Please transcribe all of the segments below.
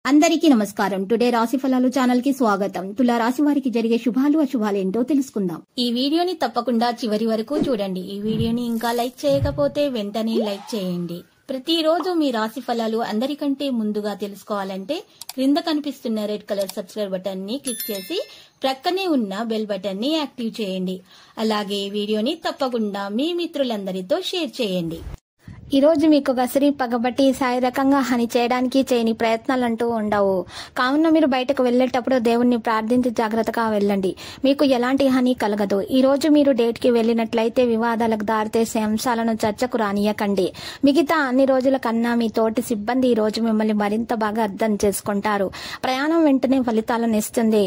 అందరికీ నమస్కారం. టుడే రాశి ఫలాలు ఛానల్ కి స్వాగతం. తులా రాశి వారికి జరిగే శుభాలు అశుభాలు ఏంటో తెలుసుకుందాం. ఈ వీడియోని తప్పకుండా చివరి వరకు చూడండి. ఈ వీడియోని ఇంకా లైక్ చేయకపోతే వెంటనే లైక్ చేయండి. ప్రతిరోజు మీ రాశి ఫలాలు అందరికంటే ముందుగా తెలుసుకోవాలంటే క్రింద కనిపిస్తున్న రెడ్ కలర్ సబ్స్క్రైబ్ బటన్ ని క్లిక్ చేసి ప్రక్కనే ఉన్న బెల్ బటన్ ని యాక్టివ్ చేయండి. అలాగే వీడియోని తప్పకుండా మీ మిత్రులందరితో షేర్ చేయండి. ఈ రోజు మీకు గసిరి పగబట్టి శారీరకంగా హాని చేయడానికి చేయని ప్రయత్నాలంటూ ఉండవు. కావున మీరు బయటకు వెళ్లేటప్పుడు దేవుణ్ణి ప్రార్థించి జాగ్రత్తగా వెళ్ళండి. మీకు ఎలాంటి హాని కలగదు. ఈ రోజు మీరు డేట్ కి వెళ్లినట్లయితే వివాదాలకు దారితీసే అంశాలను చర్చకు రానియకండి. మిగతా అన్ని రోజుల కన్నా మీ తోటి సిబ్బంది ఈ రోజు మిమ్మల్ని మరింత బాగా అర్థం చేసుకుంటారు. ప్రయాణం వెంటనే ఫలితాలను ఇస్తుంది.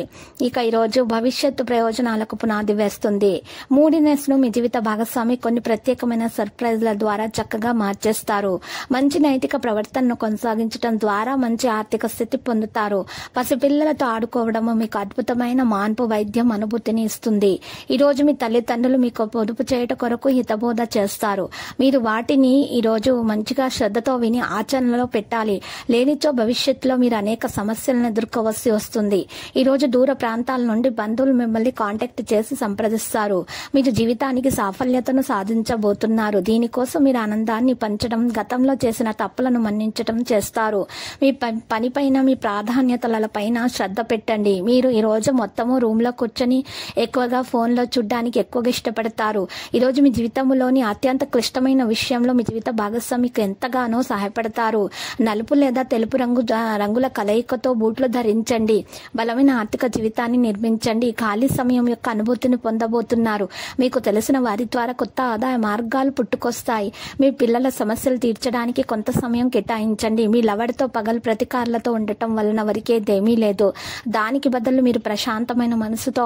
ఇక ఈ రోజు భవిష్యత్తు ప్రయోజనాలకు పునాది వేస్తుంది. మూడీనెస్ ను మీ జీవిత భాగస్వామి కొన్ని ప్రత్యేకమైన సర్ప్రైజ్ల ద్వారా చక్కగా చేస్తారు. మంచి నైతిక ప్రవర్తనను కొనసాగించడం ద్వారా మంచి ఆర్థిక స్థితి పొందుతారు. పసిపిల్లలతో ఆడుకోవడం మీకు అద్భుతమైన మాన్పు వైద్యం అనుభూతిని ఇస్తుంది. ఈ రోజు మీ తల్లిదండ్రులు మీకు పొదుపు చేయట కొరకు హితబోధ చేస్తారు. మీరు వాటిని ఈ రోజు మంచిగా శ్రద్ధతో విని ఆచరణలో పెట్టాలి. లేనిచో భవిష్యత్తులో మీరు అనేక సమస్యలను ఎదుర్కోవలసి వస్తుంది. ఈ రోజు దూర ప్రాంతాల నుండి బంధువులు మిమ్మల్ని కాంటాక్ట్ చేసి సంప్రదిస్తారు. మీరు జీవితానికి సాఫల్యతను సాధించబోతున్నారు. దీనికోసం మీరు ఆనందాన్ని పంచడం, గతంలో చేసిన తప్పులను మన్నించడం చేస్తారు. మీ పనిపైన మీ ప్రాధాన్యతలపైన శ్రద్ధ పెట్టండి. మీరు ఈ రోజు మొత్తము రూమ్ లో కూర్చొని ఎక్కువగా ఫోన్ లో చూడడానికి ఎక్కువగా ఇష్టపడతారు. ఈ రోజు మీ జీవితంలోని అత్యంత క్లిష్టమైన విషయంలో మీ జీవిత భాగస్వామికి ఎంతగానో సహాయపడతారు. నలుపు లేదా తెలుపు రంగుల కలయికతో బూట్లు ధరించండి. బలమైన ఆర్థిక జీవితాన్ని నిర్మించండి. ఖాళీ సమయం యొక్క అనుభూతిని పొందబోతున్నారు. మీకు తెలిసిన వారి ద్వారా కొత్త ఆదాయ మార్గాలు పుట్టుకొస్తాయి. మీ పిల్లల సమస్యలు తీర్చడానికి కొంత సమయం కేటాయించండి. మీ లవడితో పగలు ప్రతీకారాలతో ఉండటం వలన వరకేదేమీ లేదు. దానికి బదులు మీరు ప్రశాంతమైన మనసుతో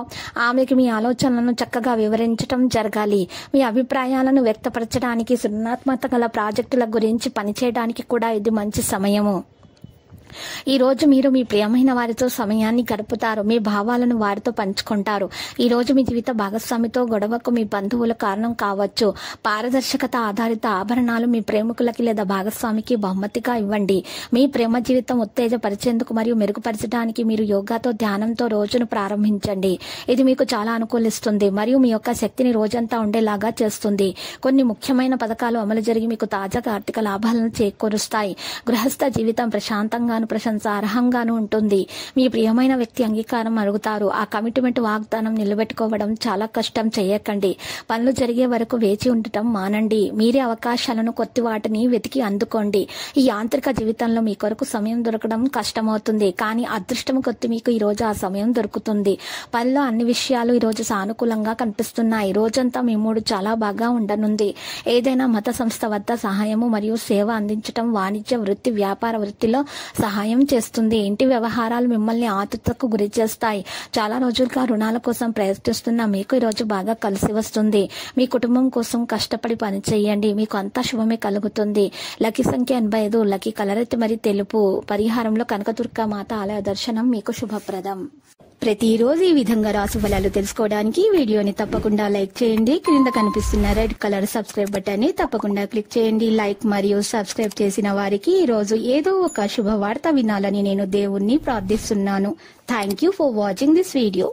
ఆమెకి మీ ఆలోచనలను చక్కగా వివరించడం జరగాలి. మీ అభిప్రాయాలను వ్యక్తపరచడానికి, సృజనాత్మకత గల ప్రాజెక్టుల గురించి పనిచేయడానికి కూడా ఇది మంచి సమయము. ఈ రోజు మీరు మీ ప్రియమైన వారితో సమయాన్ని గడుపుతారు. మీ భావాలను వారితో పంచుకుంటారు. ఈ రోజు మీ జీవిత భాగస్వామితో గొడవకు మీ బంధువుల కారణం కావచ్చు. పారదర్శకత ఆధారిత ఆభరణాలు మీ ప్రేమికులకి లేదా భాగస్వామికి బహుమతిగా ఇవ్వండి. మీ ప్రేమ జీవితం ఉత్తేజపరిచేందుకు మరియు మెరుగుపరచడానికి మీరు యోగాతో, ధ్యానంతో రోజును ప్రారంభించండి. ఇది మీకు చాలా అనుకూలిస్తుంది మరియు మీ యొక్క శక్తిని రోజంతా ఉండేలాగా చేస్తుంది. కొన్ని ముఖ్యమైన పథకాలు అమలు జరిగి మీకు తాజాగా ఆర్థిక లాభాలను చేకూరుస్తాయి. గృహస్థ జీవితం ప్రశాంతంగా ప్రశంసార్హంగాను ఉంటుంది. మీ ప్రియమైన వ్యక్తి అంగీకారం అడుగుతారు. ఆ కమిట్మెంట్ వాగ్దానం నిలబెట్టుకోవడం చాలా కష్టం. చేయకండి. పనులు జరిగే వరకు వేచి ఉండటం మానండి. మీరే అవకాశాలను, కొత్త వాటిని వెతికి అందుకోండి. ఈ యాంత్రిక జీవితంలో మీ కొరకు సమయం దొరకడం కష్టమవుతుంది. కానీ అదృష్టం కొద్ది మీకు ఈ రోజు ఆ సమయం దొరుకుతుంది. పనిలో అన్ని విషయాలు ఈ రోజు సానుకూలంగా కనిపిస్తున్నాయి. రోజంతా మీ మూడు చాలా బాగా ఉండనుంది. ఏదైనా మత సంస్థ వద్ద సహాయము మరియు సేవ అందించడం వాణిజ్య వృత్తి, వ్యాపార వృత్తిలో సహాయం చేస్తుంది. ఇంటి వ్యవహారాలు మిమ్మల్ని ఆతృతకు గురి చేస్తాయి. చాలా రోజులుగా రుణాల కోసం ప్రయత్నిస్తున్న మీకు ఈ రోజు బాగా కలిసి వస్తుంది. మీ కుటుంబం కోసం కష్టపడి పని చేయండి. మీకు అంతా శుభమే కలుగుతుంది. లక్కీ సంఖ్య 85, లక్కీ కలర్ అయితే మరి తెలుపు. పరిహారంలో కనకదుర్గ మాత ఆలయ దర్శనం మీకు శుభప్రదం. ప్రతిరోజు ఈ విధంగా రాశి ఫలాలు తెలుసుకోవడానికి వీడియోని తప్పకుండా లైక్ చేయండి. క్రింద కనిపిస్తున్న రెడ్ కలర్ సబ్స్క్రైబ్ బటన్ ని తప్పకుండా క్లిక్ చేయండి. లైక్ మరియు సబ్స్క్రైబ్ చేసిన వారికి ఈ రోజు ఏదో ఒక శుభవార్త వినాలని నేను దేవుణ్ణి ప్రార్థిస్తున్నాను. Thank you for watching this video.